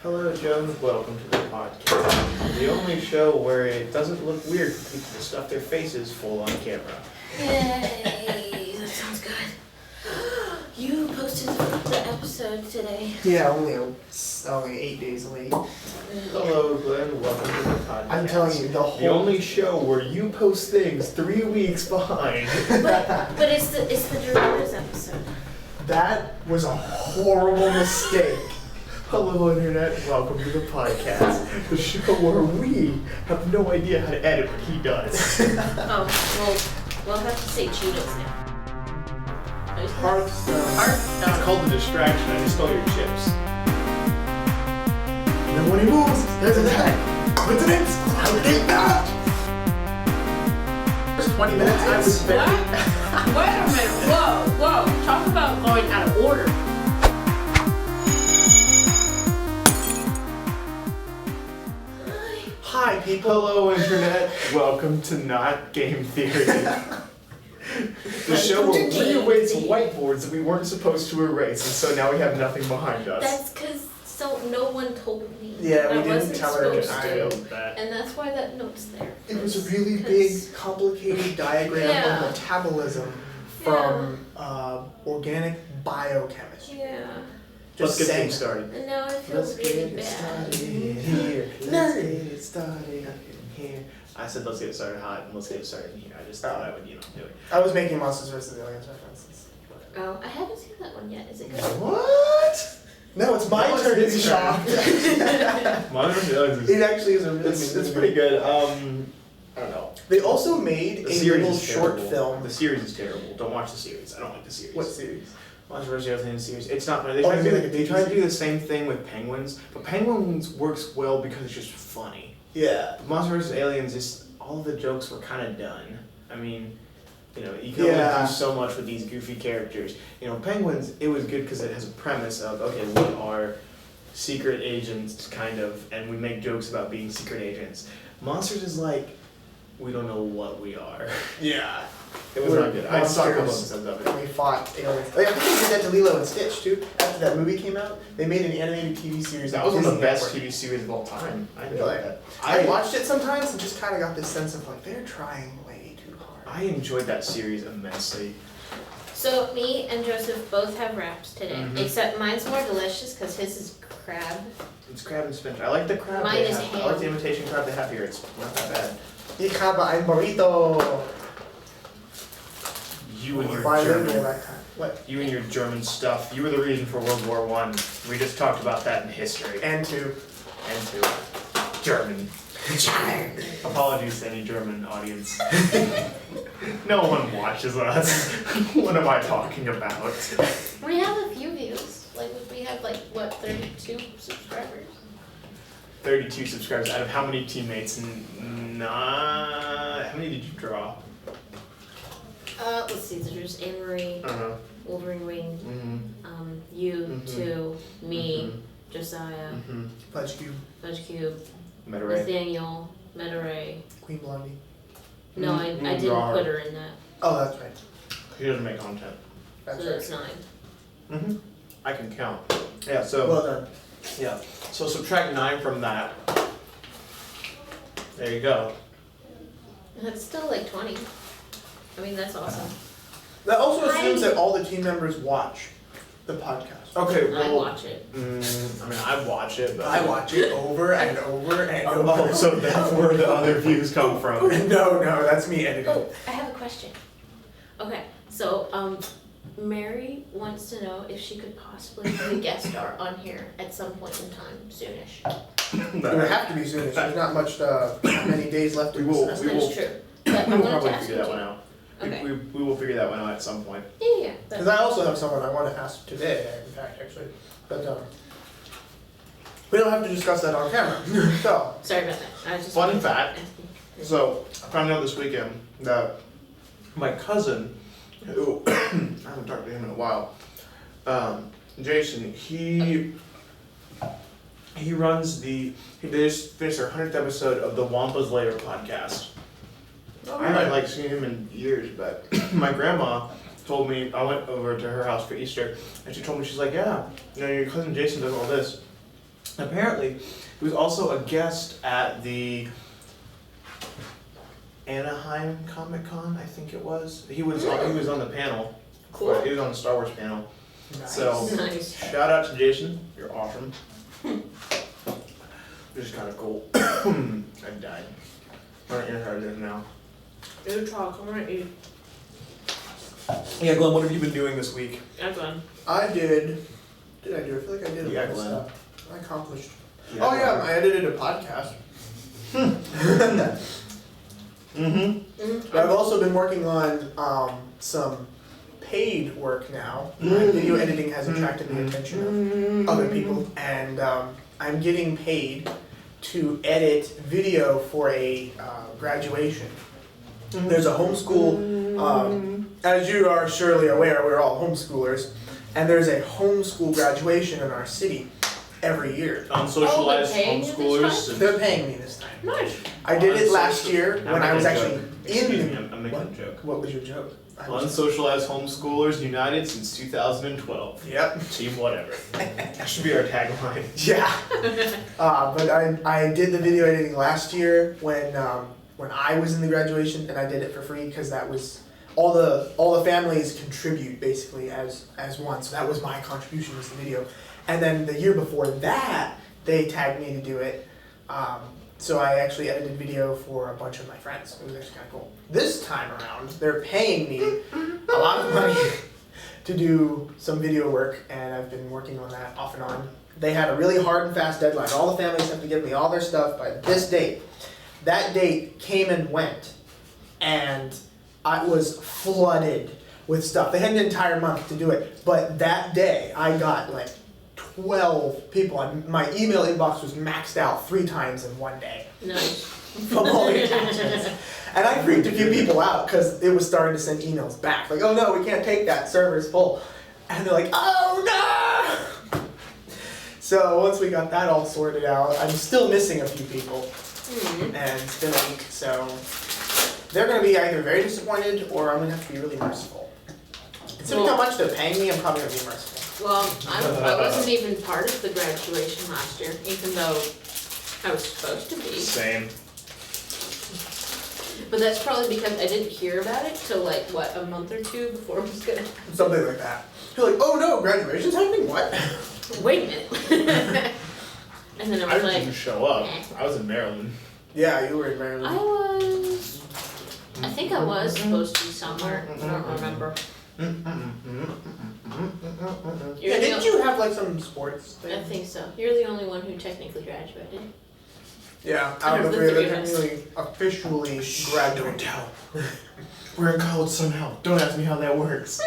Hello, Jones. Welcome to the podcast. The only show where it doesn't look weird for people to stuff their faces full on camera. Yay! That sounds good. You posted the episode today. Yeah, only 8 days late. Hello, Glenn. Welcome to the podcast. I'm telling you, the only show where you post things 3 weeks behind. But it's the director's episode. That was a horrible mistake. Hello, Internet. Welcome to the podcast. The show where we have no idea how to edit, but he does. Oh, well, we'll have to say Cheetos now. It's called the distraction. I just stole your chips. And then when he moves, there's an attack. Coincidence? How did it not? First 20 minutes, I was Wait a minute. Whoa. Talk about going out of order. Hi, people. Hello, Internet. Welcome to Not Game Theory. The show where we erase whiteboards that we weren't supposed to erase, and so now we have nothing behind us. That's because no one told me. Yeah, we I didn't wasn't tell her to supposed I to. that. And that's why that note's there. It was a really big, complicated diagram Yeah. of metabolism from organic biochemistry. Yeah. Let's get saying. things started. And now I feel Let's really get it bad. started here. Let's get it started in here. I said let's get it started hot and let's get it started in here. I just thought I would, do it. I was making Monsters vs. Aliens references. Oh, I haven't seen that one yet. Is it good? What? No, it's my No, it's turn to his be turn. shocked. Monsters vs. Aliens It actually is a really it's pretty good. I don't know. They also made The a series little is short terrible. film. The series is terrible. Don't watch the series. I don't like the series. What series? Monsters vs. Aliens series. It's not funny. They Oh, try to you do mean like a they try to TV do the same thing with Penguins, but Penguins works well because it's just funny. Yeah. Monsters vs. Aliens, just all the jokes were kind of done. I mean, you can only do so much with these goofy characters. Penguins, it was good because it has a premise of, okay, we are secret agents, kind of, and we make jokes about being secret agents. Monsters is like, we don't know what we are. Yeah. It was not good. I saw a couple episodes of it. And we fought aliens. Like, I think they did that to Lilo and Stitch too. After that movie came out, they made an animated TV series. That on was one of the Disney best Network. TV series of all time. I know Really? that. I watched it sometimes and just kind of got this sense of like they're trying way too hard. I enjoyed that series immensely. So me and Joseph both have wraps today, Mhm. except mine's more delicious because his is crab. It's crab and spinach. I like the crab Mine they is have. I ham. like the imitation crab they have here. It's not that bad. Ich habe ein burrito. You and your Bilingual German. that time. What? You and your German stuff. You were the reason for World War I. We just talked about that in history. And two. And to German. Apologies to any German audience. No one watches us. What am I talking about? We have a few views. We have 32 subscribers. 32 subscribers out of how many teammates? How many did you draw? Let's see. There's Anne-Marie, Wolverine Wing, Mm-hmm. you, Mhm. two, me, Josiah, Mm-hmm. Fudge Cube. Fudge Cube, Metaray. Nathaniel, Metaray. Queen Blondie. No, I didn't put her in that. Oh, that's right. He doesn't make content. That's So that's right. 9. Mm-hmm. I can count. Yeah, so. Well done. Yeah. So subtract 9 from that. There you go. That's still 20. I mean, that's awesome. That also assumes that all the team members watch the podcast. Okay, I well. watch it. I watch it, but. I watch it over and over and over. Oh, so that's where the other views come from. No, that's me editing. Oh, I have a question. Okay, so Mary wants to know if she could possibly be a guest star on here at some point in time, soonish. It would have to be soon. There's not many days left. We will. That's We will. true. But I We'll wanted probably to ask figure you. that one out. Okay. We will figure that one out at some point. Yeah. Because I also have someone I want to ask today, in fact, actually. But we don't have to discuss that on camera. So, Sorry about that. I was just Fun fact. asking. So I found out this weekend that my cousin, who I haven't talked to him in a while, Jason, he runs they just finished their 100th episode of the Wampa's Lair podcast. I haven't seen him in years, but my grandma told me, I went over to her house for Easter, and she told me, she's like, yeah, your cousin Jason does all this. Apparently, he was also a guest at the Anaheim Comic Con, I think it was. He was on the panel. Cool. He was on the Star Wars panel. Nice. So Nice. shout out to Jason. You're awesome. Which is kind of cool. I died. I'm gonna eat it now. You talk, I'm gonna eat. Yeah, Glenn, what have you been doing this week? Yeah, Glenn. I did. I do? I feel like I did a Yeah, lot of Glenn. stuff. I accomplished. Yeah, Oh yeah, I edited a podcast. But I've also been working on some paid work now. Video editing has attracted the attention of other people, and I'm getting paid to edit video for a graduation. There's a homeschool, as you are surely aware, we're all homeschoolers, and there's a homeschool graduation in our city every year. Unsocialized paying you this homeschoolers. They're paying me this time. Nice. I did it last year I'm when I was making a actually joke. in Excuse me, the. I'm making a joke. What was your joke? I was- Unsocialized homeschoolers united since 2012. Yep. Team whatever. That should be our tagline. Yeah. But I did the video editing last year when I was in the graduation, and I did it for free because that was all the families contribute basically as one. So that was my contribution, was the video. And then the year before that, they tagged me to do it. So I actually edited video for a bunch of my friends. It was actually kind of cool. This time around, they're paying me a lot of money to do some video work, and I've been working on that off and on. They had a really hard and fast deadline. All the families have to give me all their stuff by this date. That date came and went, and I was flooded with stuff. They had an entire month to do it, but that day I got like 12 people. My email inbox was maxed out 3 times in one day Nice. from all the attachments. And I freaked a few people out because it was starting to send emails back. Like, oh no, we can't take that, server's full. And they're like, oh no! So once we got that all sorted out, I'm still missing a few people. And it's been a week, so they're going to be either very disappointed or I'm going to have to be really merciful. Considering how much they're paying me, I'm probably going to be merciful. Well, I wasn't even part of the graduation last year, even though I was supposed to be. Same. But that's probably because I didn't hear about it till like, what, a month or two before it was gonna happen. Something like that. You're like, oh no, graduation's happening? What? Wait a minute. And then I was didn't like, show up. I was in Maryland. Yeah, you were in Maryland. I think I was supposed to be somewhere, I don't remember. Yeah, didn't you have like some sports thing? I think so. You're the only one who technically graduated. Yeah, out of the Out of three the of us, three of technically, officially graduated. Don't tell. We're in college somehow. Don't ask me how that works.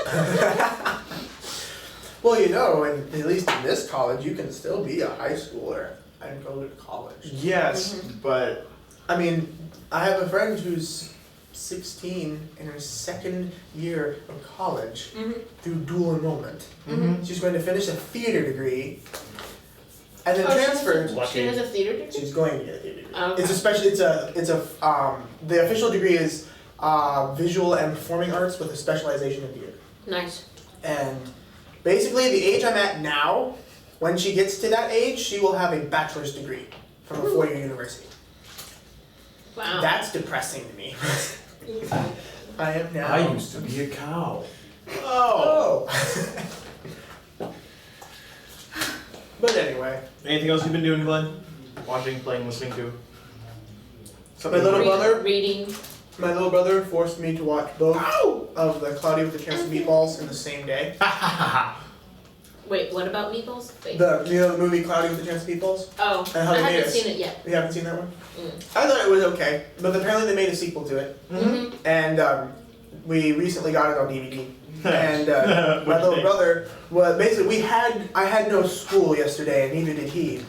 Well, you know, and at least in this college, you can still be a high schooler and go to college. Yes, but I mean, I have a friend who's 16 in her second year of college through dual enrollment. She's going to finish a theater degree and then transfer. She has a theater degree? She's going to get a theater degree. Okay. It's the official degree is visual and performing arts with a specialization in theater. Nice. And basically, the age I'm at now, when she gets to that age, she will have a bachelor's degree from a 4-year university. Wow. That's depressing to me. I am now. I used to be a cow. Oh. But anyway, Anything else you've been doing, Glenn? Watching, playing, listening to? my little brother, Reading. my little brother forced me to watch both of the Cloudy with a Chance of Meatballs in the same day. Wait, what about Meatballs? Wait. The movie Cloudy with a Chance of Meatballs? Oh, And how I they made haven't us. seen it yet. You haven't seen that one? Mm. I thought it was okay, but apparently they made a sequel to it. And we recently got it on DVD. And my What'd you little think? brother, well, basically I had no school yesterday, and neither did he.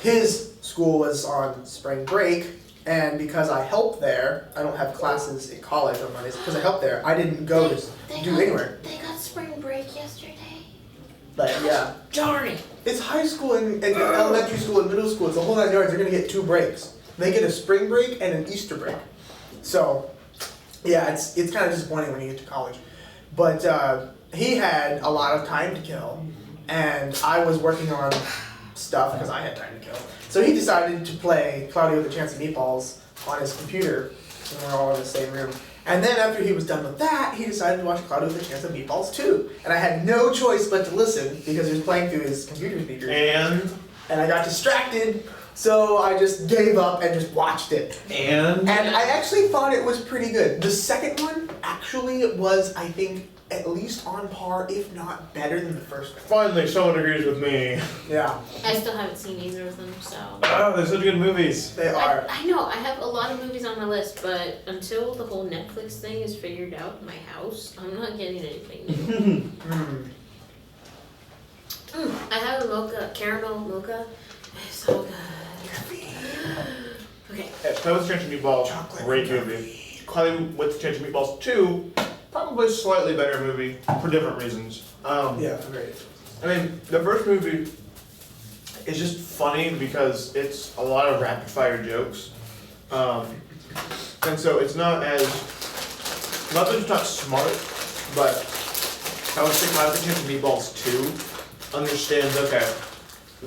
His school was on spring break, and because I helped there, I don't have classes in college on Mondays. Because I helped there, I didn't go to do anywhere. They got spring break yesterday. But yeah, Darn it. it's high school and elementary school and middle school. It's a whole 9 yards. They're gonna get 2 breaks. They get a spring break and an Easter break. So yeah, it's kind of disappointing when you get to college. But he had a lot of time to kill, and I was working on stuff because I had time to kill. So he decided to play Cloudy with a Chance of Meatballs on his computer, and we're all in the same room. And then after he was done with that, he decided to watch Cloudy with a Chance of Meatballs too. And I had no choice but to listen because he was playing through his computer speakers. And I got distracted, so I just gave up and just watched it. And I actually thought it was pretty good. The second one actually was, I think, at least on par, if not better than the first one. Finally, someone agrees with me. Yeah. I still haven't seen either of them, so. Oh, they're such good movies. They are. I know, I have a lot of movies on my list, but until the whole Netflix thing is figured out in my house, I'm not getting anything new. I have a mocha, caramel mocha. It's so good. Okay. Cloudy with a Chance of Meatballs, Chocolate great movie. Cloudy with a Chance of Meatballs 2, probably a slightly better movie for different reasons. Yeah, great. I mean, the first movie is just funny because it's a lot of rapid fire jokes. And so it's not that it's not smart, but I would say Cloudy with a Chance of Meatballs 2 understands, okay,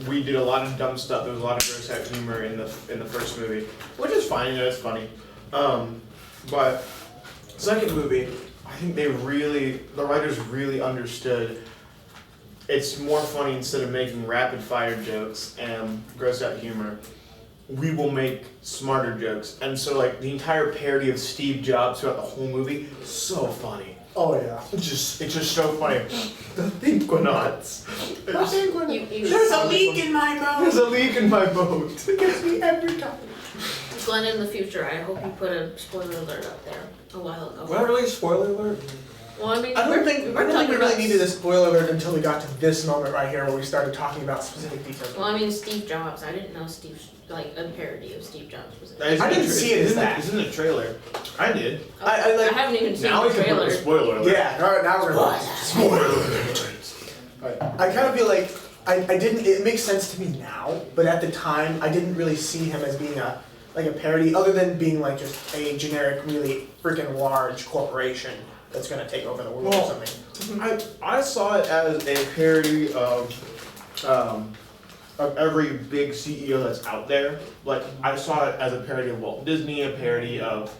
we did a lot of dumb stuff. There was a lot of gross out humor in the first movie, which is fine. You know, it's funny. But second movie, I think the writers really understood. It's more funny instead of making rapid fire jokes and gross out humor. We will make smarter jokes, and so like the entire parody of Steve Jobs throughout the whole movie, so funny. Oh yeah. It's just so funny. The Thinquanauts. There's a leak in my boat. There's a leak in my boat. It gets me every time. Glenn, in the future, I hope you put a spoiler alert up there a while ago. Not really a spoiler alert. Well, I mean, I don't think we really needed a this. spoiler alert until we got to this moment right here where we started talking about specific details. Well, I mean, Steve Jobs. I didn't know Steve's, like, a parody of Steve Jobs was. I didn't see it as that. It's in the trailer. I did. I like. I haven't even seen Now we the can put trailer. the spoiler alert. Yeah, now we're gonna spoiler alert. I kind of feel like I didn't. It makes sense to me now, but at the time I didn't really see him as being a parody, other than being like just a generic, really freaking large corporation that's gonna take over the world or something. I saw it as a parody of every big CEO that's out there. Like I saw it as a parody of Walt Disney, a parody of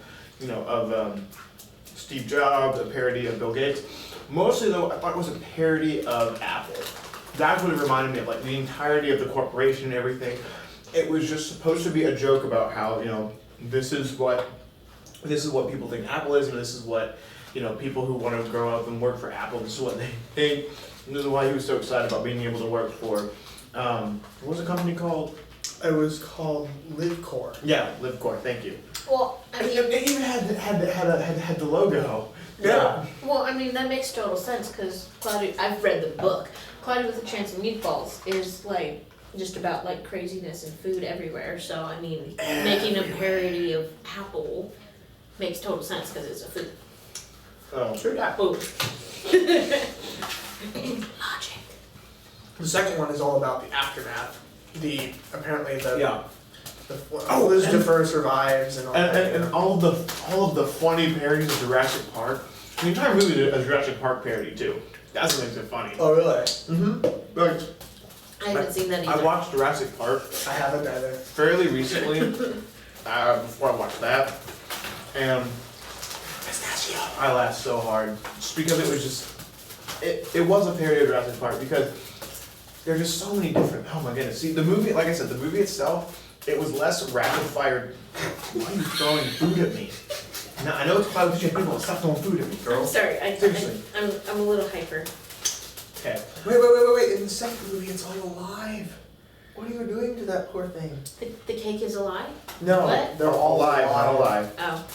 Steve Jobs, a parody of Bill Gates. Mostly though, I thought it was a parody of Apple. That's what it reminded me of, like the entirety of the corporation and everything. It was just supposed to be a joke about how, this is what people think Apple is, and this is what, people who want to grow up and work for Apple, this is what they think. And this is why he was so excited about being able to work for, what was the company called? It was called LiveCore. Yeah, LiveCore, thank you. Well, I mean, It even had the logo. Yeah. well, I mean that makes total sense because I've read the book. Cloudy with a Chance of Meatballs is like just about like craziness and food everywhere. So I mean, making a parody of Apple makes total sense because it's a food. Oh. Sure. Yeah. Food. Logic. The second one is all about the aftermath. Apparently the Yeah. Lucifer survives and all that. And all of the funny parodies of Jurassic Park. The entire movie is a Jurassic Park parody too. That's what makes it funny. Oh really? Mm-hmm. Like, I haven't seen that either. I watched Jurassic Park I haven't either. fairly recently, before I watched that, and I laughed so hard just because it was just it was a parody of Jurassic Park because there's just so many different. Oh my goodness! See the movie, like I said, the movie itself. It was less rapid fire. Why are you throwing food at me? Now, I know it's Cloudy with a Chance of Meatballs. Stop throwing food at me, girl. I'm sorry. Seriously. I'm a little hyper. Okay. Wait. In the second movie, it's all alive. What are you doing to that poor thing? The cake is alive? No, What? they're all alive, not alive. Oh.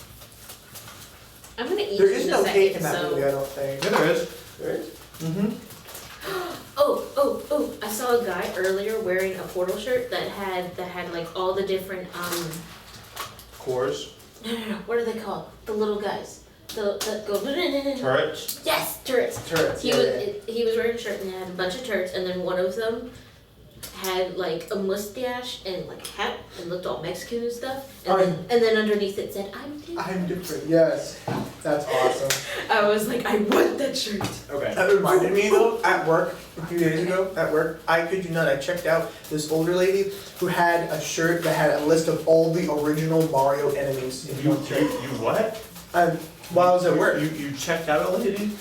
I'm gonna eat There in is a no second, cake in that so. movie, I don't think. Yeah, there is. There is? Mm-hmm. Oh, I saw a guy earlier wearing a Portal shirt that had like all the different Cores. no, what are they called? The little guys. The go Turrets. Yes, turrets. Turrets. He was wearing a shirt and it had a bunch of turrets and then one of them had like a mustache and like a hat and looked all Mexican and stuff. Oh, And then underneath it said, I'm different. I'm different. Yes, that's awesome. I was like, I want that shirt. Okay. That reminded me though, at work, a few days ago, at work, I kid you not, I checked out this older lady who had a shirt that had a list of all the original Mario enemies in You one shirt. what? And while I was at work, You checked out a lady?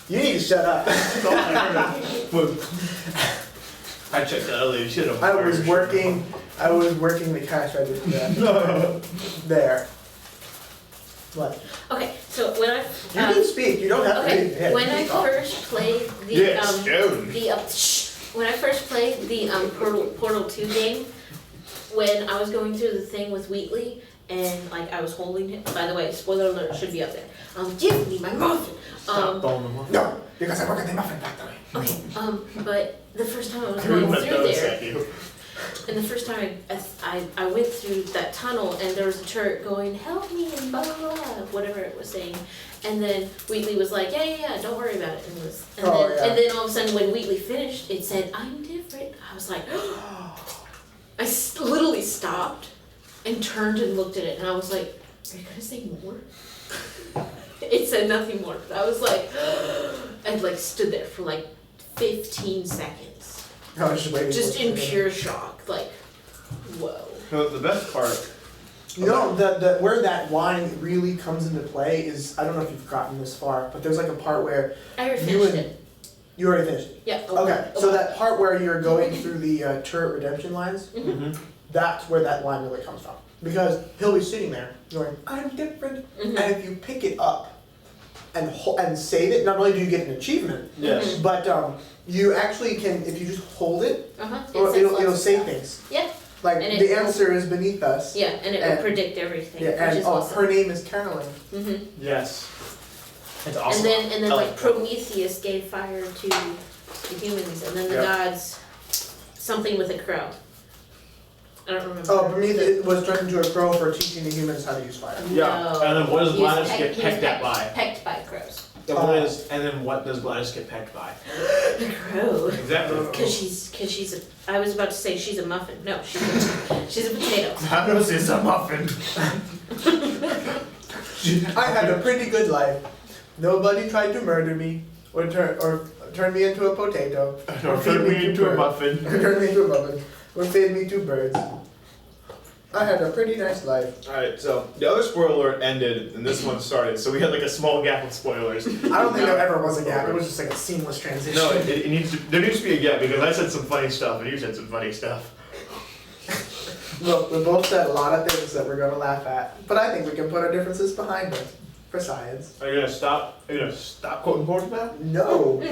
you need to shut up. That's all I heard. I checked out a lady. She had a I was working the cash register there. What? Okay, so when I You can speak, you don't have to raise your hand. when I Speak up. first played the Yes, Joan. when I first played the Portal 2 game, when I was going through the thing with Wheatley and like I was holding him. By the way, spoiler alert should be up there. Give me my muffin. Stop throwing them off. No, because I work at the muffin factory. Okay, but the first time I was Everyone going through throws there, at you. and the first time I went through that tunnel, and there was a turret going, help me, and blah, blah, blah, whatever it was saying. And then Wheatley was like, yeah, don't worry about it. And then all of a sudden, when Wheatley finished, it said, I'm different. I was like, I literally stopped and turned and looked at it, and I was like, are you gonna say more? It said nothing more. I was like, I like stood there for like 15 seconds. I was just waiting. Just in pure shock, like, whoa. So the best part. You know, the where that line really comes into play is, I don't know if you've gotten this far, but there's like a part where I already you finished and it. you already finished it. Yeah. Okay, so that part where you're going through the turret redemption lines, Mm-hmm. that's where that line really comes from. Because he'll be sitting there going, I'm different. Mhm. And if you pick it up and save it, not only do you get an achievement, Yes. but you actually can, if you just hold it, it'll It save things. Yeah. Like, And the it- answer is beneath us. Yeah, and it And- will predict everything. Yeah, and which is awesome. her name is Carolyn. Mhm. Yes. It's awesome. And then I like like that. Prometheus gave fire to the humans, and then the Yep. gods, something with a crow. I don't remember. Oh, Prometheus was turned into a crow for teaching the humans how to use fire. Yeah, No. and then what does He was Gladys get he was pecked at by? Pecked by crows. And then what does Gladys get pecked by? The crow. Exactly. Cause she's a. I was about to say she's a muffin. No, she's a potato. Thanos is a muffin. I had a pretty good life. Nobody tried to murder me or turn me into a potato. Or turn me into a muffin. Or turn me into a muffin. Or feed me to birds. I had a pretty nice life. Alright, so the other spoiler alert ended and this one started, so we had like a small gap of spoilers. I don't think there ever was a gap. It was just like a seamless transition. No, it needs to, there needs to be a gap because I said some funny stuff and you said some funny stuff. Look, we both said a lot of things that we're gonna laugh at, but I think we can put our differences behind us for science. Are you gonna stop? Are you gonna stop quoting Portal now? No,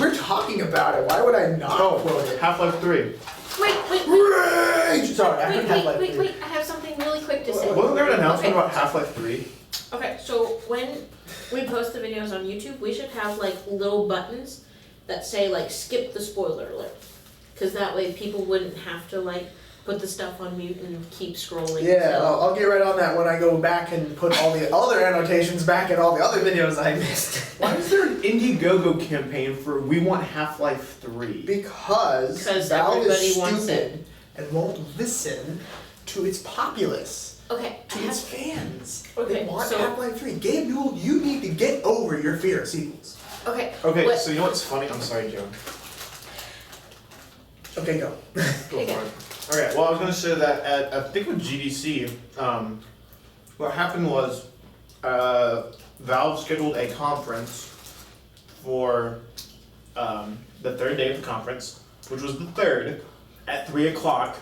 we're talking about it. Why would I not quote it? Half-Life 3. Wait. Rage! Sorry, I heard Half-Life 3. Wait. I have something really quick to say. Wasn't there an announcement Okay. about Half-Life 3? Okay, so when we post the videos on YouTube, we should have like little buttons that say like skip the spoiler alert. Cause that way people wouldn't have to like put the stuff on mute and keep scrolling. Yeah, so- I'll get right on that when I go back and put all the other annotations back in all the other videos I missed. Why is there an Indiegogo campaign for We Want Half-Life 3? Because Valve everybody is wants stupid and won't listen to its populace, Okay, I to its have, fans. Okay, They want so- Half-Life 3. Gabe Newell, you need to get over your fear of sequels. okay. Okay, what- so you know what's funny? I'm sorry, Joe. Okay, go. Go for it. Okay, well, I was going to say that at, I think with GDC, what happened was Valve scheduled a conference for the third day of the conference, which was the 3rd, at 3 o'clock,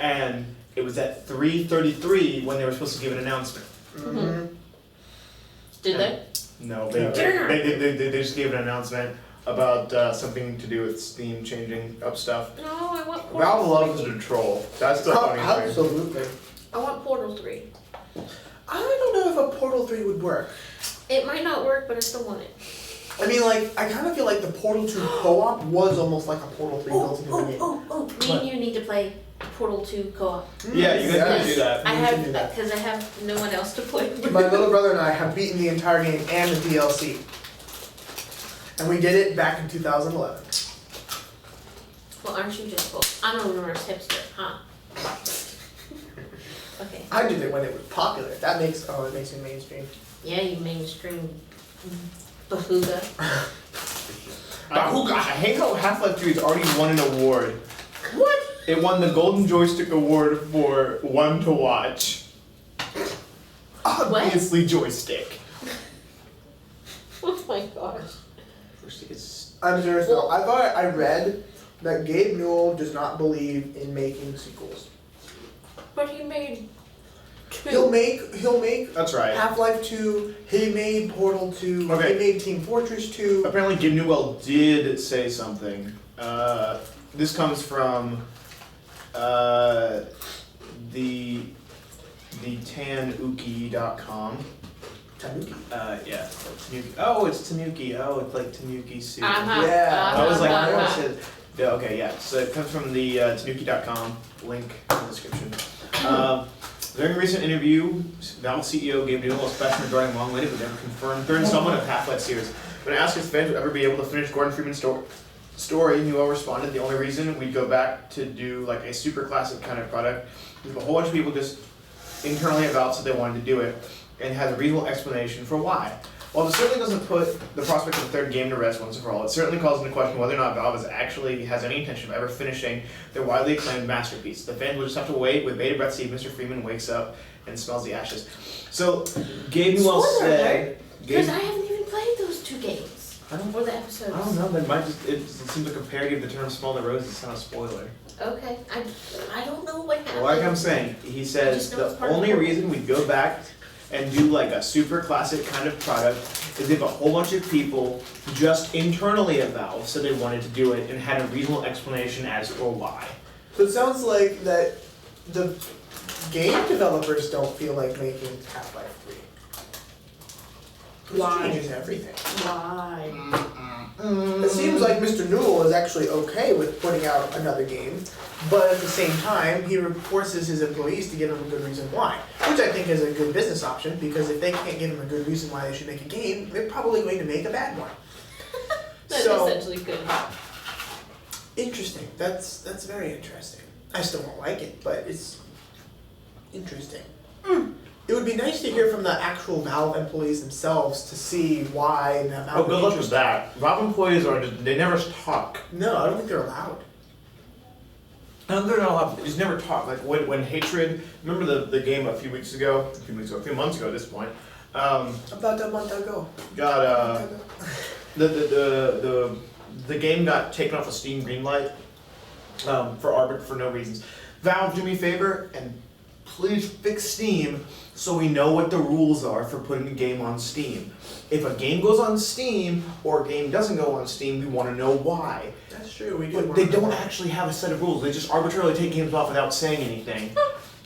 and it was at 3:33 when they were supposed to give an announcement. Mm-hmm. Did they? No, they just gave an announcement about something to do with Steam changing up stuff. No, I want Portal Valve loves 3. to troll. That's the funny thing. Absolutely. I want Portal 3. I don't know if a Portal 3 would work. It might not work, but I still want it. I mean, like, I kind of feel like the Portal 2 co-op was almost like a Portal 3 built into the game. Me and you need to play Portal 2 co-op. Yeah, you guys Yes. can do that. I We need to do have, that. because I have no one else to play with. My little brother and I have beaten the entire game and the DLC. And we did it back in 2011. Well, aren't you just both? I'm a reverse hipster, huh? Okay. I did it when it was popular. That makes it mainstream. Yeah, you mainstream bahuga. I hate how Half-Life 3 has already won an award. What? It won the Golden Joystick Award for One to Watch. Obviously joystick. Oh my gosh. I'm serious though. I read that Gabe Newell does not believe in making sequels. But he made 2. He'll make That's right. Half-Life 2, he made Portal 2, Okay. he made Team Fortress 2. Apparently Gabe Newell did say something. This comes from the tanuki.com. Tanuki. Yeah. Tanuki. Oh, it's Tanuki. Oh, it's like Tanuki soup. Yeah. I was like, I don't say. Yeah, okay, yeah. So it comes from the tanuki.com, link in the description. During a recent interview, Valve CEO Gabe Newell expressed regarding long waited but never confirmed third installment of Half-Life series. When asked if fans would ever be able to finish Gordon Freeman's story, Newell responded, the only reason we'd go back to do like a super classic kind of product is a whole bunch of people just internally at Valve said they wanted to do it and has a reasonable explanation for why. While this certainly doesn't put the prospect of a third game to rest once and for all, it certainly calls into question whether or not Valve actually has any intention of ever finishing their widely acclaimed masterpiece. The fans will just have to wait with bated breath to see if Mr. Freeman wakes up and smells the ashes. So, Gabe Newell said... Because I haven't even played those 2 games. Or the episodes. I don't know, that might just, it seems like a parody of the term smell the roses, it's not a spoiler. Okay, I don't know what happened. Well, like I'm saying, he says know it's the part of only the reason we go back and do like a super classic kind of product is if a whole bunch of people just internally at Valve said they wanted to do it and had a reasonable explanation as for why. So it sounds like that the game developers don't feel like making Half-Life 3. Which Why? changes everything. Why? It seems like Mr. Newell is actually okay with putting out another game, but at the same time, he forces his employees to give him a good reason why. Which I think is a good business option, because if they can't give him a good reason why they should make a game, they're probably going to make a bad one. That's So- essentially good. Interesting. That's very interesting. I still won't like it, but it's interesting. It would be nice to hear from the actual Valve employees themselves to see why the amount Oh, of good luck interest. with that. Valve employees are just, they never talk. No, I don't think they're allowed. No, they're not allowed. They just never talk. Like when Hatred, remember the game a few months ago at this point, About a month ago. got the game got taken off of Steam Greenlight for no reasons. Valve, do me a favor and please fix Steam so we know what the rules are for putting a game on Steam. If a game goes on Steam or a game doesn't go on Steam, we want to know why. That's true. We do. But they don't actually have a set of rules. They just arbitrarily take games off without saying anything.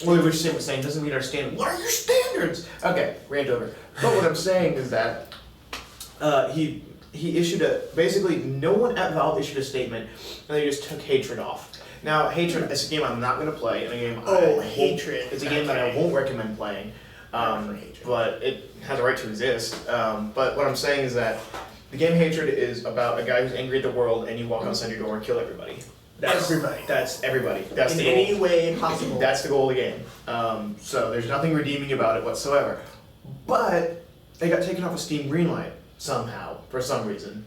Or they just saying doesn't meet our standards. What are your standards? Okay, rant over. But what I'm saying is that he issued basically no one at Valve issued a statement, and they just took Hatred off. Now, Hatred is a game I'm not going to play, and a game Hatred. It's a game that I won't recommend playing, but it has a right to exist. But what I'm saying is that the game Hatred is about a guy who's angry at the world, and you walk outside your door and kill everybody. That's everybody. That's in the any goal. way possible. That's the goal of the game. So there's nothing redeeming about it whatsoever. But it got taken off of Steam Greenlight somehow, for some reason,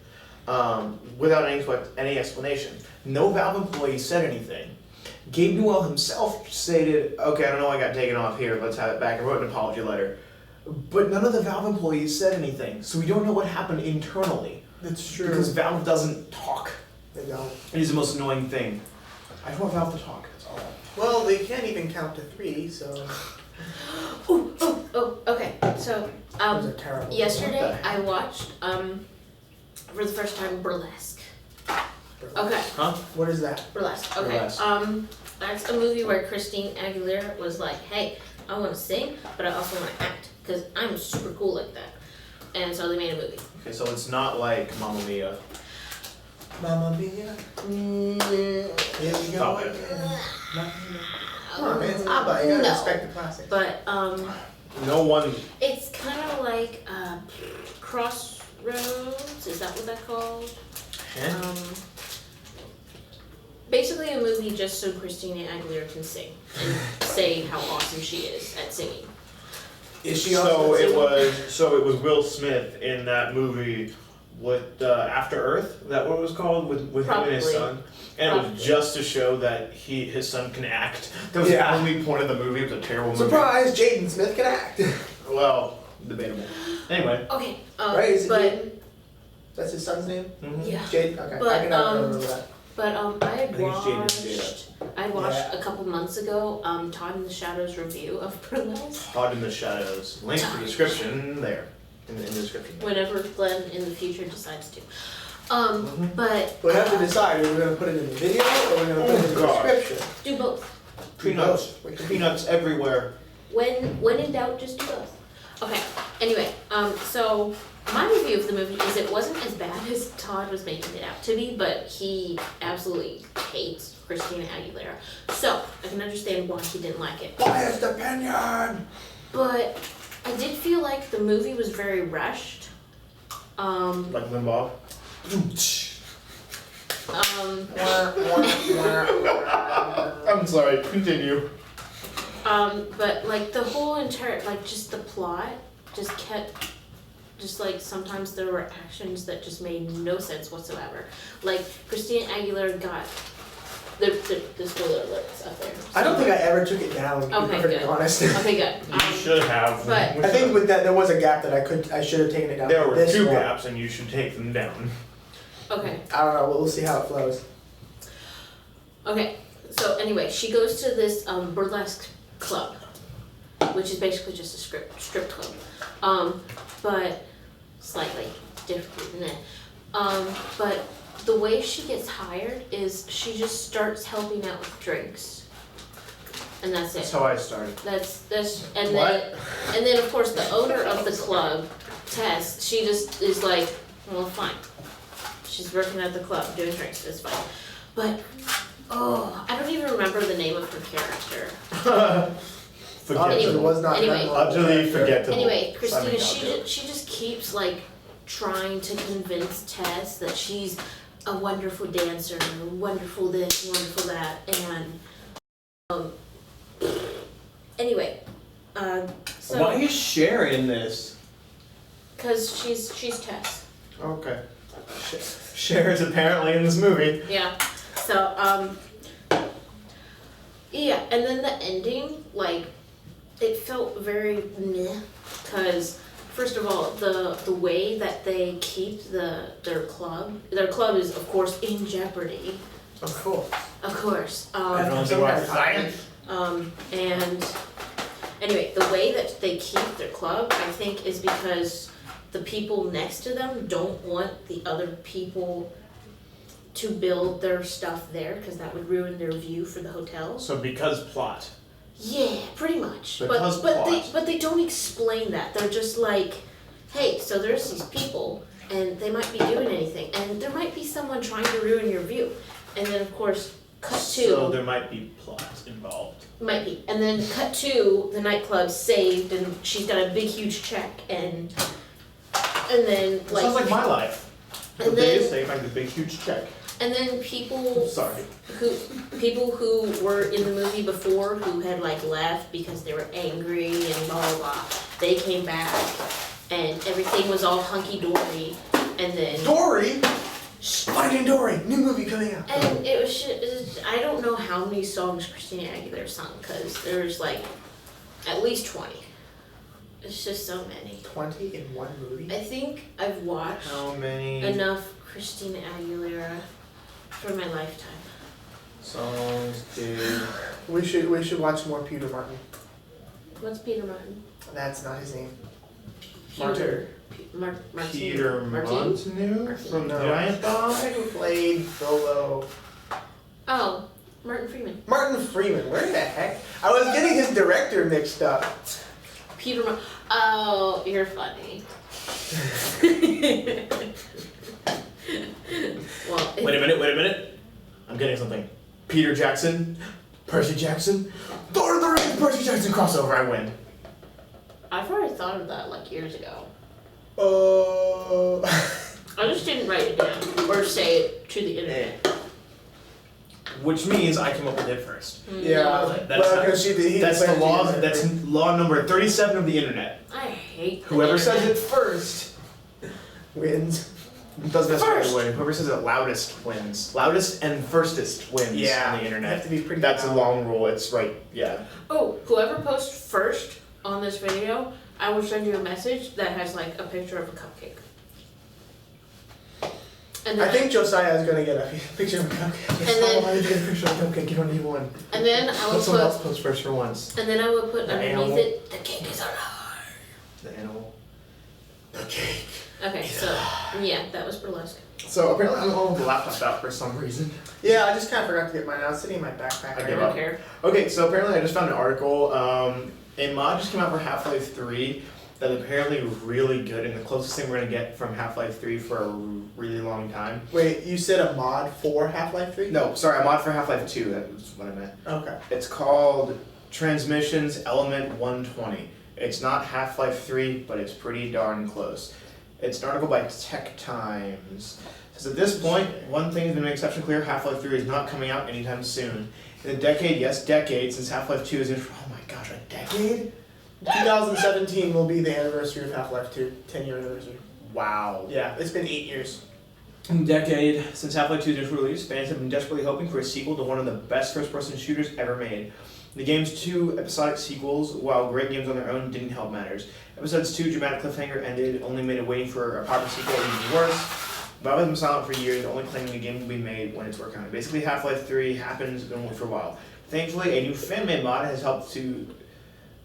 without any explanation. No Valve employee said anything. Gabe Newell himself stated, okay, I don't know why I got taken off here, let's have it back, and wrote an apology letter. But none of the Valve employees said anything, so we don't know what happened internally. That's true. Because Valve doesn't talk. They don't. It is the most annoying thing. I just want Valve to talk, that's all. Well, they can't even count to 3, so. Okay. So, Those are terrible. yesterday What the I watched, for the first time, Burlesque. Okay, Huh? What is that? Burlesque. Okay. Burlesque. That's a movie where Christine Aguilera was like, "Hey, I want to sing, but I also want to act because I'm super cool like that." And so they made a movie. Okay, so it's not like Mamma Mia. Mamma Mia. Here we go Stop it. again. Come on, man. It's ABBA. You gotta No. respect the classics. But No one. it's kind of like Crossroads. Is that what that's called? basically a movie just so Christina Aguilera can sing and say how awesome she is at singing. Is she So also it was Will Smith in that movie with After Earth. Is that what it was called with him and his Probably. son? And it was just to show that his son can act. That was the only point of the movie. It was a terrible movie. Surprise! Jaden Smith can act. Well, debatable. Anyway. Okay, Right? Is it but Jaden? That's his son's name. Mm-hmm. yeah, Jaden. Okay. But, I can never remember that. but I had think it's watched. I watched Yeah. a couple months ago. Todd in the Shadows review of Burlesque. Hot in the Shadows. Link in the description there. In the description. Whenever Glenn in the future decides to. Mhm. But We have to decide. Are we going to put it in the video or are we going to put it in the God. description? do both. Peanuts. We can- Peanuts everywhere. When in doubt, just do both. Okay. Anyway, so my review of the movie is it wasn't as bad as Todd was making it out to be, but he absolutely hates Christina Aguilera. So I can understand why he didn't like it. Biased opinion. But I did feel like the movie was very rushed. Like Limbaugh. I'm sorry, continue. But like the whole entire, like just the plot just kept, just like sometimes there were actions that just made no sense whatsoever. Like Christina Aguilera got, the spoiler alert's up there. I don't think I ever took it down, to be Okay, perfectly good. honest. Okay, good. You should have. but- I think with that there was a gap that I should have taken it down. there were This two one, gaps, and you should take them down. Okay. I don't know. We'll see how it flows. Okay, so anyway, she goes to this burlesque club, which is basically just a strip club, but slightly different than that. But the way she gets hired is she just starts helping out with drinks, and that's That's it. how I started. That's What? and then of course the owner of the club, Tess, she just is like, well, fine. She's working at the club doing drinks. It's fine, but. Oh, I don't even remember the name of her character. Obviously, it was not Anyway. Utterly forgettable. Anyway, Christina, Simon she just keeps like trying to convince Tess that she's a wonderful dancer, wonderful this, wonderful that, and anyway, so Why are you sharing this? because she's Tess. Okay. Cher is apparently in this movie. Yeah. So, yeah, and then the ending, like, it felt very meh, because, first of all, the way that they keep their club is, of course, in jeopardy. Of course. Of course. Everyone's about science. And anyway, the way that they keep their club, I think, is because the people next to them don't want the other people to build their stuff there because that would ruin their view for the hotel. So because plot. Yeah, pretty much. Because but they don't explain that. They're just like, hey, so there's these people and they might be doing anything and there might be someone trying to ruin your view. And then of course cut to So there might be plot involved. might be. And then cut to the nightclub saved and she's got a big huge check and then It sounds like my life. The And day then- is saved by the big huge check. and then people Sorry. who were in the movie before who had like left because they were angry and blah blah blah, they came back and everything was all hunky dory and then Dory. Finding Dory. New movie coming out. and it was I don't know how many songs Christina Aguilera sung because there's like at least 20. It's just so many. 20 in one movie. I think I've watched How many enough Christina Aguilera for my lifetime. songs did... We should watch more Peter Martin. What's Peter Martin? That's not his name. Peter. Martin. Peter Montague from No. Giant Bomb? Who played Solo? Oh, Martin Freeman. Martin Freeman. Where the heck? I was getting his director mixed up. Peter Martin. Oh, you're funny. Well, Wait a minute. I'm getting something. Peter Jackson, Percy Jackson, Lord of the Rings, Percy Jackson crossover, I win. I've already thought of that like years ago. Oh. I just didn't write it down or say it to the internet. which means I came up with it first. Yeah. That's Well, how- 'cause he That's the declared law. he was That's every- law number 37 of the internet. I hate the Whoever says internet. it first wins. doesn't necessarily First. win. Whoever says it loudest wins. Loudest and firstest wins on the You have internet. to be pretty. That's a loud. long rule. It's right. Yeah. Oh, whoever posts first on this video, I will send you a message that has like a picture of a cupcake. And then I think Josiah is gonna get a picture of a cupcake. then- Why did you get a picture of a cupcake? You don't need one. And then I will Let someone else put, post first for once. and then I will put The underneath animal. it, the cake is alive. The animal. The cake. Okay, so yeah, that was burlesque. So apparently I'm home with the laptop out for some reason. Yeah, I just kind of forgot to get mine out. It's sitting in my backpack. I I give don't up. care. Okay, so apparently I just found an article. A mod just came out for Half-Life 3 that apparently really good and the closest thing we're gonna get from Half-Life 3 for a really long time. Wait, you said a mod for Half-Life 3? No, sorry, a mod for Half-Life 2. That was what I meant. Okay. It's called Transmissions Element 120. It's not Half-Life 3, but it's pretty darn close. It's an article by Tech Times. It says at this point, one thing has been made exceptionally clear: Half-Life 3 is not coming out anytime soon. In a decade, yes, decade, since Half-Life 2 is in. Oh my gosh, a decade? 2017 will be the anniversary of Half-Life 2, 10-year anniversary. Wow. Yeah, it's been 8 years. In a decade since Half-Life 2 was released, fans have been desperately hoping for a sequel to one of the best first-person shooters ever made. The game's 2 episodic sequels, while great games on their own, didn't help matters. Episode's 2 dramatic cliffhanger ended, only made it waiting for a proper sequel even worse. Valve has been silent for years, only claiming the game will be made when it's working on it. Basically, Half-Life 3 happens and only for a while. Thankfully, a new fan-made mod has helped to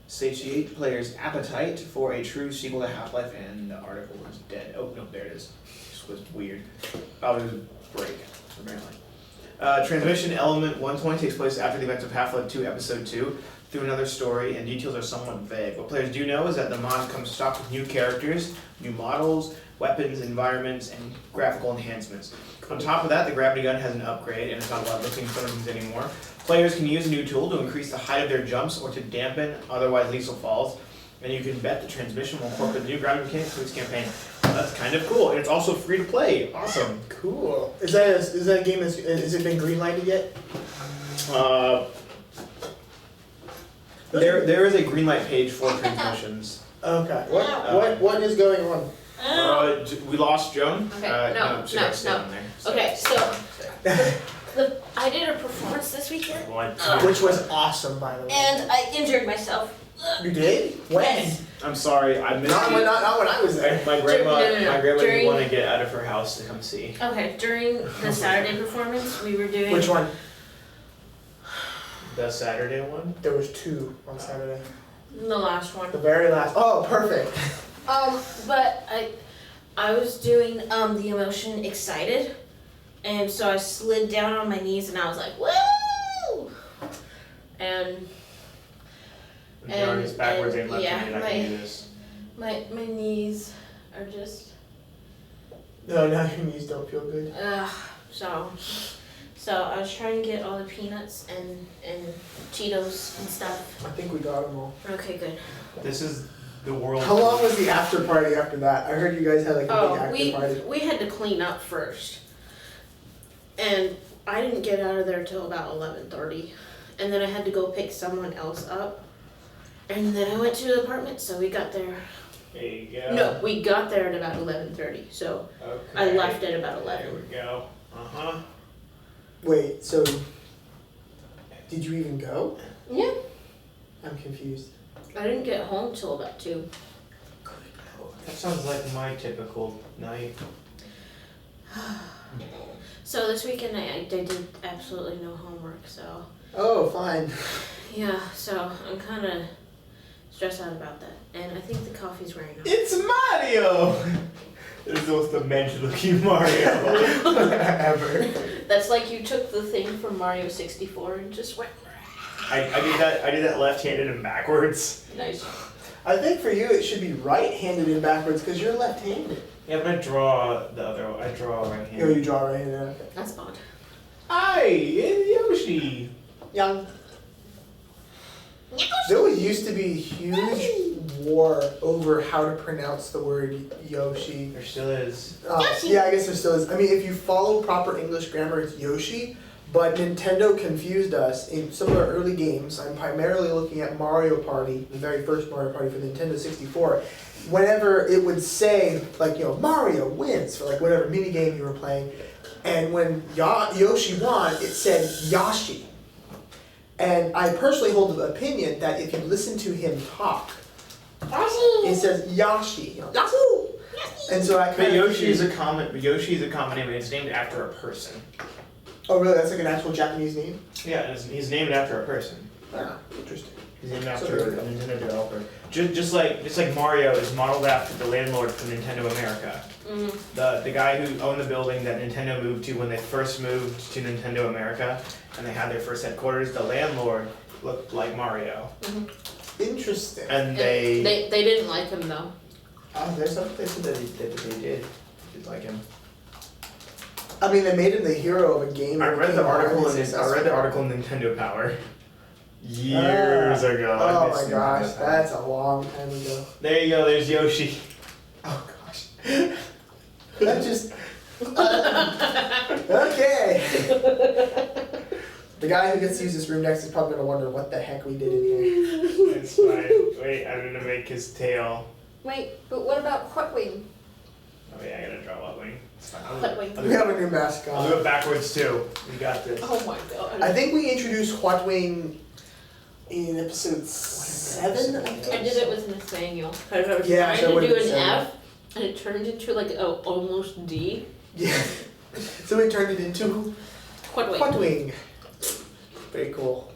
satiate players' appetite for a true sequel to Half-Life, and the article is dead. Oh, no, there it is. This was weird. Oh, there's a break, apparently. Transmission Element 120 takes place after the events of Half-Life 2 Episode 2 through another story, and details are somewhat vague. What players do know is that the mod comes stocked with new characters, new models, weapons, environments, and graphical enhancements. On top of that, the gravity gun has an upgrade, and it's not allowed lifting things anymore. Players can use a new tool to increase the height of their jumps or to dampen otherwise lethal falls, and you can bet the transmission will incorporate the new gravity mechanics to its campaign. That's kind of cool, and it's also free to play. Awesome. Cool. Is that a game? Has it been greenlighted yet? There is a greenlight page for transmissions. Okay. What is going on? We lost Joan. Okay, no, she gotta stay no. on there. Okay, so I did a performance this weekend, Which was awesome, by the way. and I injured myself. You did? When? Yes. I'm sorry, I missed Not you. when I was there. My grandma, No. my grandma During- didn't want to get out of her house to come see. Okay, during the Saturday performance, we were doing. Which one? The Saturday one? There was 2 on Saturday. The last one. The very last. Oh, perfect. But I was doing the emotion excited, and so I slid down on my knees and I was like, woo! And Johnny's backwards and left yeah, handed. I can do this. my knees are just No, now your knees don't feel good. so I was trying to get all the peanuts and Cheetos and stuff. I think we got them all. Okay, good. This is the world. How long was the after party after that? I heard you guys had like a big after party. we had to clean up first, and I didn't get out of there till about 11:30, and then I had to go pick someone else up, and then I went to the apartment. So we got there. There you go. No, we got there at about 11:30. So Okay. I left at about 11. There we go. Uh-huh. Wait, so did you even go? Yeah. I'm confused. I didn't get home till about 2. That sounds like my typical night. So this weekend I did absolutely no homework. So Oh, fine. yeah. So I'm kind of stressed out about that, and I think the coffee's wearing off. It's Mario! This is the most demented-looking Mario ever. That's like you took the thing from Mario 64 and just went. I did that left-handed and backwards. Nice. I think for you it should be right-handed and backwards because you're left-handed. Yeah, but I draw the other one. I draw Oh, right-handed. you draw right-handed. Okay. That's odd. Hi, it's Yoshi. Young. There used to be a huge war over how to pronounce the word Yoshi. There still is. Yoshi. Yeah, I guess there still is. I mean, if you follow proper English grammar, it's Yoshi. but Nintendo confused us in some of our early games. I'm primarily looking at Mario Party, the very first Mario Party for the Nintendo 64. Whenever it would say, like, Mario wins for, like, whatever mini game you were playing, and when Yoshi won, it said Yashi. And I personally hold the opinion that if you listen to him talk, it says Yashi. Yasu! And so I But kind of. Yoshi is a common name, and it's named after a person. Oh, really? That's like an actual Japanese name? Yeah, he's named after a person. Ah, interesting. He's named after a Nintendo developer. Just like Mario is modeled after the landlord from Nintendo America. The guy who owned the building that Nintendo moved to when they first moved to Nintendo America, and they had their first headquarters. The landlord looked like Mario. Interesting. And they didn't like him though. Oh, there's something they said that they did like him. I mean, they made him the hero of a game. I read the article in Nintendo Power years ago. Oh my gosh, that's a long time ago. There you go. There's Yoshi. Oh gosh. That just okay. The guy who gets to use this room next is probably gonna wonder what the heck we did in here. It's fine. Wait, I'm gonna make his tail. Wait, but what about Hwatewing? Oh yeah, I gotta draw a wing. It's fine. Hwatewing. We have a new I'll do mascot. it backwards too. You got this. Oh my god. I think we introduced Hwatewing in episode 7. I think. I did it with Nathaniel. Because I was Yeah, trying so to what do did an it say? F, and it turned into like a almost D. Yeah. So we turned it into Hwatewing. Hwatewing. Very cool.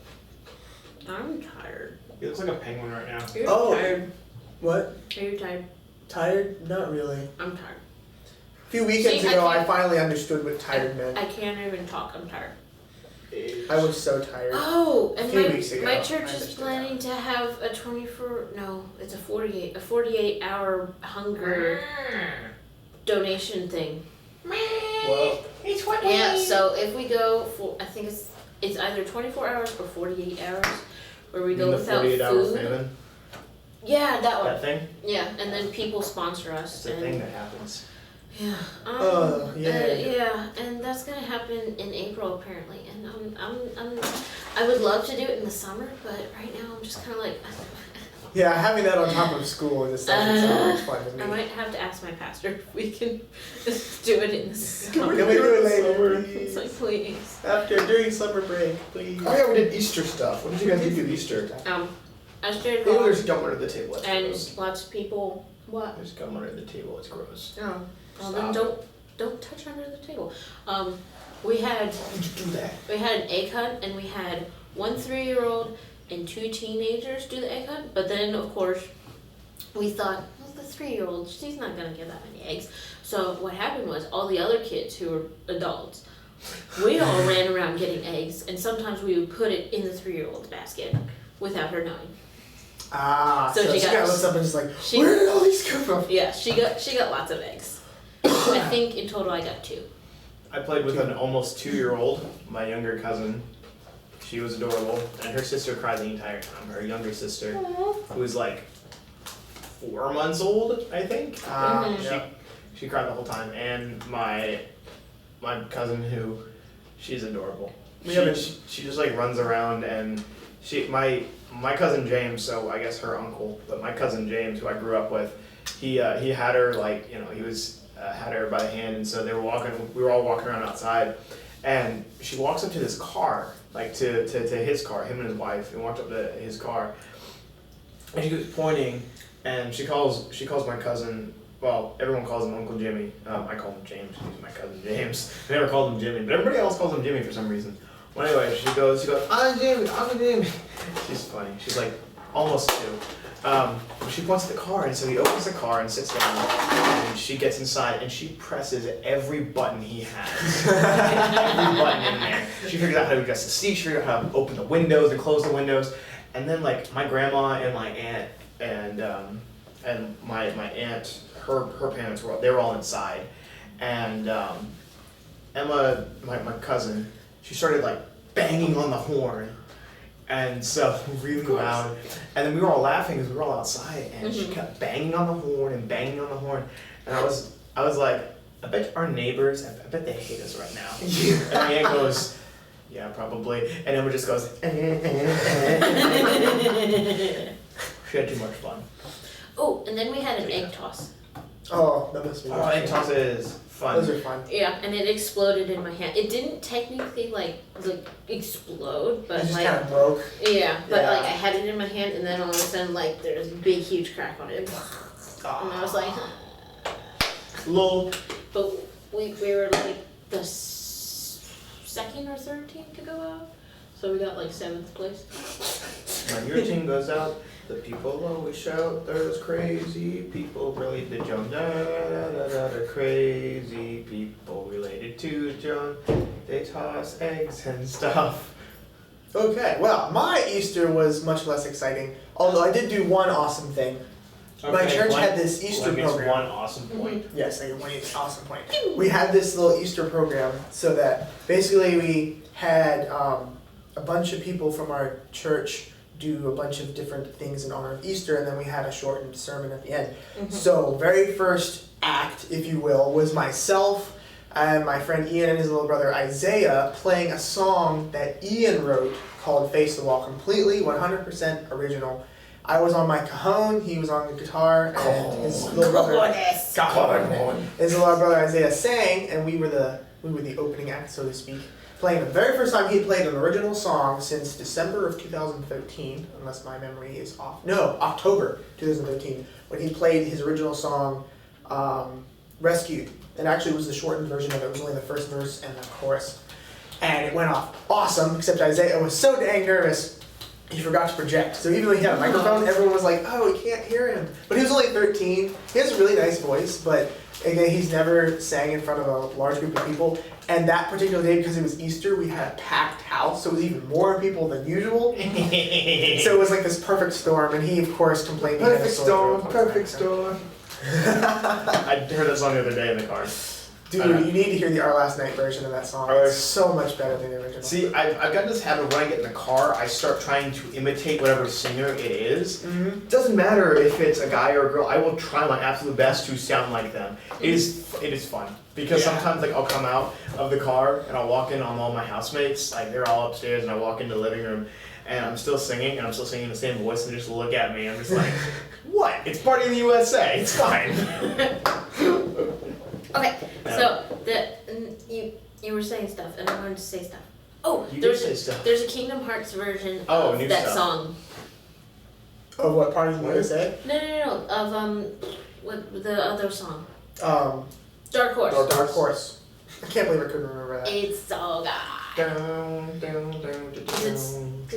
I'm tired. He looks like a penguin right now. You're Oh. tired. What? Are you tired? Tired? Not really. I'm tired. A few weekends See, I ago, I can't- finally understood what tired meant. I can't even talk. I'm tired. I was so tired. Oh, and few weeks ago, my I church is understood planning to have a 48 hour hunger donation thing. Whoa. It's what Yeah, so if we go for, I think it's either 24 hours or 48 hours, where we go without 48-hour food. famine. Yeah, that one. That thing. Yeah, and then people sponsor us. It's a and thing that happens. Yeah. Yeah. Yeah, and that's gonna happen in April apparently, and I would love to do it in the summer, but right now I'm just kind of like. Yeah, having that on top of school just doesn't sound much fun to me. I might have to ask my pastor if we can do it in the summer. Can we do it later, It's like, please? please. During summer break, please. Oh yeah, we did Easter stuff. What did you guys do for Easter? I stayed Maybe home, there's gum under the table. It's and gross. lots of people. What? There's gum under the table. It's gross. Oh, well Stop. then don't touch under the table. We had Why would you do that? an egg hunt, and we had 1 3-year-old and 2 teenagers do the egg hunt. But then of course we thought, well, the 3-year-old, she's not gonna get that many eggs. So what happened was all the other kids who were adults, we all ran around getting eggs, and sometimes we would put it in the 3-year-old's basket without her knowing. Ah, So so she she got- kind of looks up and is like, she- where did all these come from? Yeah, she got lots of eggs. I think in total I got 2. I played with an almost 2-year-old, my younger cousin. She was adorable, and her sister cried the entire time. Her younger sister, who was like 4 months old, I think. Mhm. Yeah. She cried the whole time, and my cousin, who, she's adorable. We haven't- She just like runs around, and my cousin James, so I guess her uncle, but my cousin James, who I grew up with, he had her like, he was had her by the hand, and so we were all walking around outside, and she walks up to this car, like to his car, him and his wife, and walked up to his car, and she was pointing, and she calls my cousin. Well, everyone calls him Uncle Jimmy. I call him James. He's my cousin James. I never called him Jimmy, but everybody else calls him Jimmy for some reason. Well, anyway, she goes, Uncle Jimmy, Uncle Jimmy. She's funny. She's like almost 2. She points at the car, and so he opens the car and sits down, and she gets inside, and she presses every button he has. Every button in there. She figures out how to adjust the seat, she figures out how to open the windows and close the windows, and then like my grandma and my aunt and my aunt, her parents they were all inside, and Emma, my cousin, she started like banging on the horn, and so really loud, and then we were all laughing because we were all outside, and she kept banging on the horn and banging on the horn, and I was like, I bet our neighbors, I bet they hate us right now. And my aunt goes, Yeah, probably. And Emma just goes. She had too much fun. Oh, and then we had an egg toss. Oh, that must be. Oh, egg toss is fun. Those are fun. Yeah, and it exploded in my hand. It didn't technically like explode, but It just like kind of broke. yeah, but Yeah. like I had it in my hand, and then all of a sudden like there was a big huge crack on it, and I was like, Lol. but we were like the second or third team to go out, so we got like 7th place. When your team goes out, the people always shout, there's crazy people related to John. Da, da, da, da, da, da, crazy people related to John. They toss eggs and stuff. Okay, well, my Easter was much less exciting. Although I did do one awesome thing. My church had this Easter program. One awesome point. Yes, I get one awesome point. We had this little Easter program so that basically we had a bunch of people from our church do a bunch of different things in honor of Easter, and then we had a shortened sermon at the end. So very first act, if you will, was myself and my friend Ian and his little brother Isaiah playing a song that Ian wrote called Face the Wall, completely 100% original. I was on my cajon, he was on the guitar, and his little brother his little brother Isaiah sang, and we were the opening act, so to speak. Playing the very first time he had played an original song since December of 2013, unless my memory is off. No, October 2013, when he played his original song, Rescued. And actually it was the shortened version of it. It was only the first verse and the chorus. And it went off awesome, except Isaiah was so dang nervous, he forgot to project. So even though he had a microphone, everyone was like, oh, we can't hear him. But he was only 13. He has a really nice voice, but again, he's never sang in front of a large group of people. And that particular day, because it was Easter, we had a packed house, so it was even more people than usual. So it was like this perfect storm, and he, of course, complained. Perfect storm. I heard that song the other day in the car. Dude, you need to hear the Our Last Night version of that song. It's so much better than the original. See, I've got this habit when I get in the car, I start trying to imitate whatever singer it is. It doesn't matter if it's a guy or a girl, I will try my absolute best to sound like them. It is fun. Because sometimes like I'll come out of the car and I'll walk in on all my housemates, like they're all upstairs, and I walk into the living room and I'm still singing the same voice, and they just look at me. I'm just like, what? It's Party in the USA, it's fine. Okay, so you were saying stuff, and I wanted to say stuff. Oh, there's a Kingdom Hearts version of that song. Of what, Party in the USA? No, of what the other song? Dark Horse. Oh, Dark Horse. I can't believe I couldn't remember that. It's so good.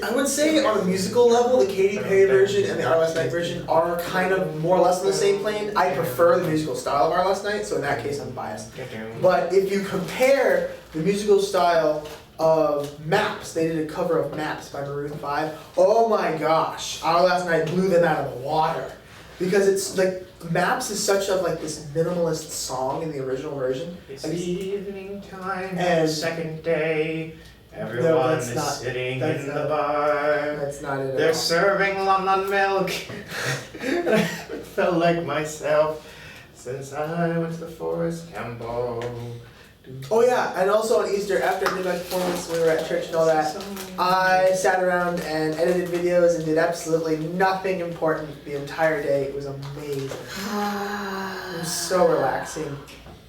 I would say on a musical level, the Katy Perry version and the Our Last Night version are kind of more or less on the same plane. I prefer the musical style of Our Last Night, so in that case I'm biased. But if you compare the musical style of Maps, they did a cover of Maps by Maroon 5. Oh my gosh, Our Last Night blew them out of the water. Because it's like, Maps is such a like this minimalist song in the original version. It's evening time, and second day. Everyone is sitting in the bar. That's not it. They're serving London milk. And I felt like myself since I went to the Forest Campo. Oh yeah, and also on Easter, after midnight performance, when we were at church and all that, I sat around and edited videos and did absolutely nothing important the entire day. It was amazing. It was so relaxing.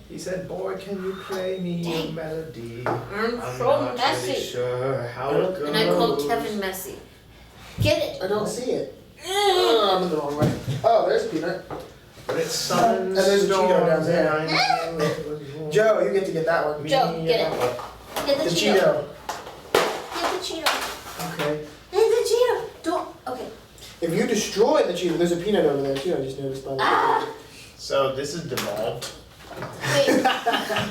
He said, boy, can you play me a melody? I'm so not messy. really sure how it goes. And I called Kevin messy. Get it? I don't see it. Oh, I'm in the wrong way. Oh, there's Peanut. But it's sun And there's a Cheeto down there. and I knew it was warm. Joe, you get to get that one. Joe, get it. Get the The Cheeto. Cheeto. Get the Cheeto. Okay. Get the Cheeto. Don't. Okay. If you destroy the Cheeto, there's a peanut over there too. I just noticed by the So this is Devolved. Wait.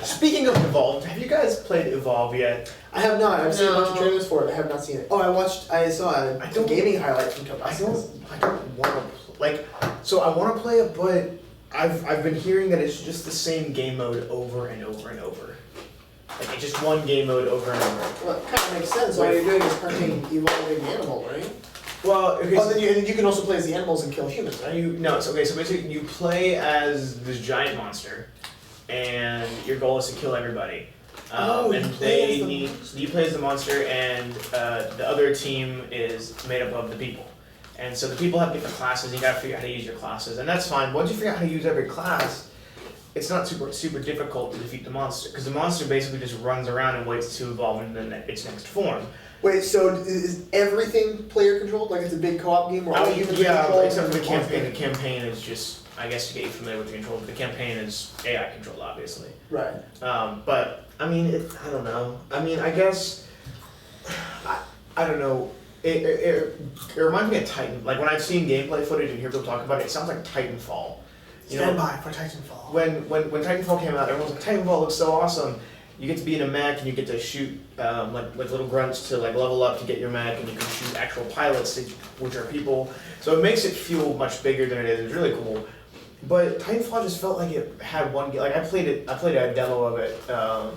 Speaking of Devolved, have you guys played Evolve yet? I have not. I've seen a bunch of No. trailers for it. I have not seen it. Oh, I saw a gaming highlight from Topaz. I don't want to so I want to play it, but I've been hearing that it's just the same game mode over and over and over. Like it's just one game mode over and over. Well, it kind of makes sense. All you're doing is hunting evolving animal, right? Well, okay. Oh, then you can also play as the animals and kill humans, right? So basically you play as this giant monster, and your goal is to kill everybody. And they need, so you play as the monster, and the other team is made up of the people. And so the people have different classes, you gotta figure out how to use your classes, and that's fine. Once you figure out how to use every class, it's not super difficult to defeat the monster, because the monster basically just runs around and waits to evolve into its next form. Wait, so is everything player controlled? Like it's a big co-op game where all humans are controlled? Yeah, except for the campaign. The campaign is just, I guess, to get you familiar with the controls. The campaign is AI controlled, obviously. Right. But I mean, I don't know. I mean, I guess I don't know. It reminds me of Titan. Like when I've seen gameplay footage and hear people talk about it, it sounds like Titanfall. Stand by for Titanfall. When Titanfall came out, everyone was like, Titanfall looks so awesome. You get to be in a mech and you get to shoot like little grunts to like level up to get your mech, and you can shoot actual pilots, which are people. So it makes it feel much bigger than it is. It's really cool. But Titanfall just felt like it had one. Like I played a demo of it a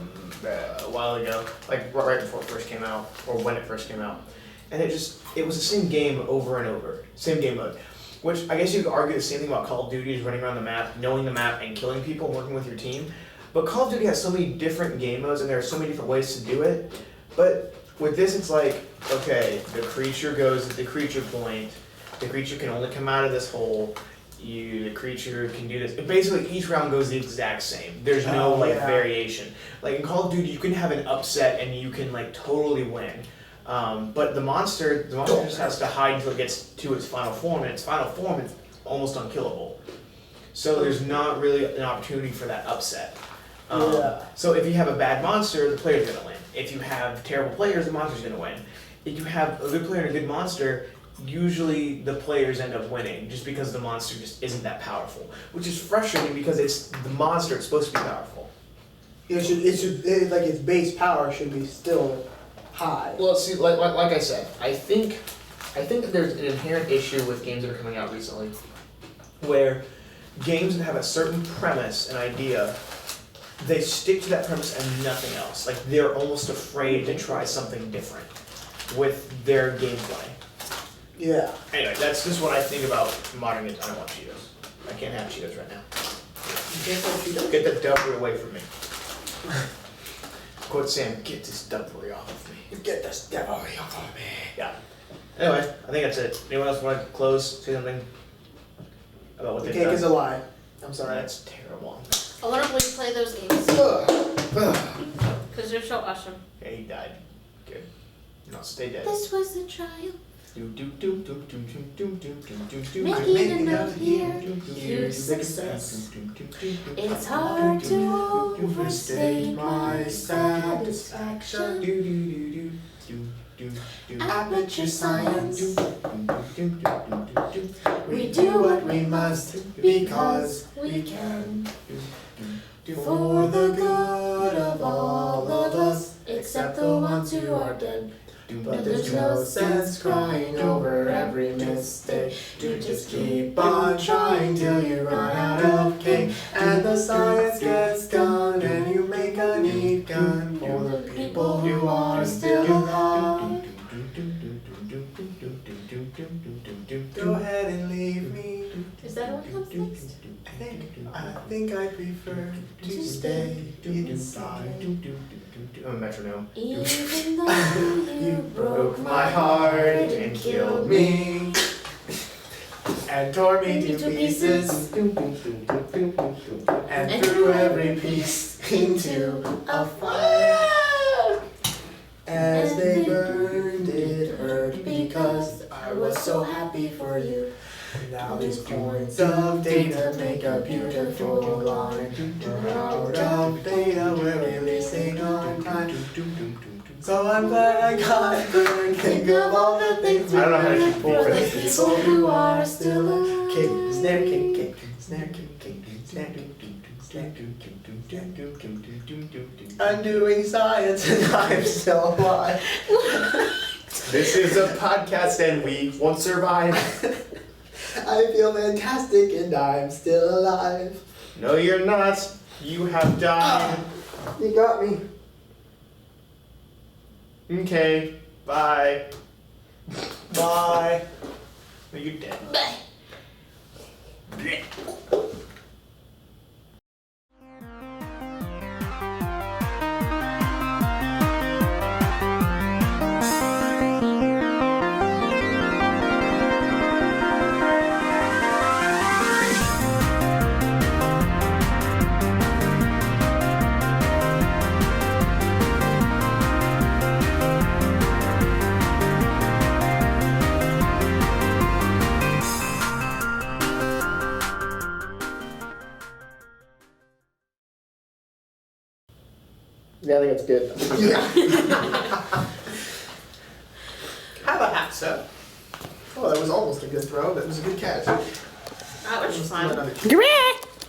while ago, like right before it first came out, or when it first came out, and it was the same game over and over, same game mode. Which I guess you could argue the same thing about Call of Duty, is running around the map, knowing the map, and killing people, working with your team. But Call of Duty has so many different game modes, and there are so many different ways to do it. But with this, it's like, okay, the creature goes at the creature point. The creature can only come out of this hole. The creature can do this. Basically, each round goes the exact same. There's no variation. Like in Call of Duty, you can have an upset and you can like totally win. But the monster just has to hide until it gets to its final form, and its final form is almost unkillable. So there's not really an opportunity for that upset. So if you have a bad monster, the player's gonna win. If you have terrible players, the monster's gonna win. If you have a good player and a good monster, usually the players end up winning, just because the monster just isn't that powerful. Which is frustrating because it's the monster, it's supposed to be powerful. It should like its base power should be still high. Well, see, like I said, I think that there's an inherent issue with games that are coming out recently, where games that have a certain premise and idea, they stick to that premise and nothing else. Like they're almost afraid to try something different with their gameplay. Yeah. Anyway, that's just what I think about modern games. I don't want Cheetos. I can't have Cheetos right now. You can't have Cheetos? Get the dubbery away from me. Quote Sam, get this dubbery off of me. Get this dubbery off of me. Yeah. Anyway, I think that's it. Anyone else want to close? Say something about what The they've cake done? is a lie. I'm sorry. That's terrible. I want to play those games Ugh. because they're so awesome. Yeah, he died. Good. No, stay dead. This was the trial. Making a note here, here's success. It's hard to overstate my satisfaction. Amateur science. We do what we must because we can. For the good of all of us, except the ones who are dead. But there's no sense crying over every mistake. You just keep on trying till you run out of cake. And the science gets done and you make a neat gun for the people who are still alive. Go ahead and leave me. Is that what comes next? I think I prefer to stay inside. A metronome. Even though you Broke my heart and killed me. And tore me to pieces. And threw every piece into a fire. As they burned, it hurt because I was so happy for you. Now these points of data make a beautiful line. We're out of data, we're releasing on time. So I'm glad I got burned. Think of all the things we learned for the people who are still alive. Kick, snare, kick, snare, kick, snare, undoing science and I'm still alive. This is a podcast and we won't survive. I feel fantastic and I'm still alive. No, you're not. You have died. You got me. Okay, bye. Bye. No, you're dead. Bye. Yeah, I think it's good. How about that, sir? Oh, that was almost a good throw. That was a good catch. That was fun. Another- Correct!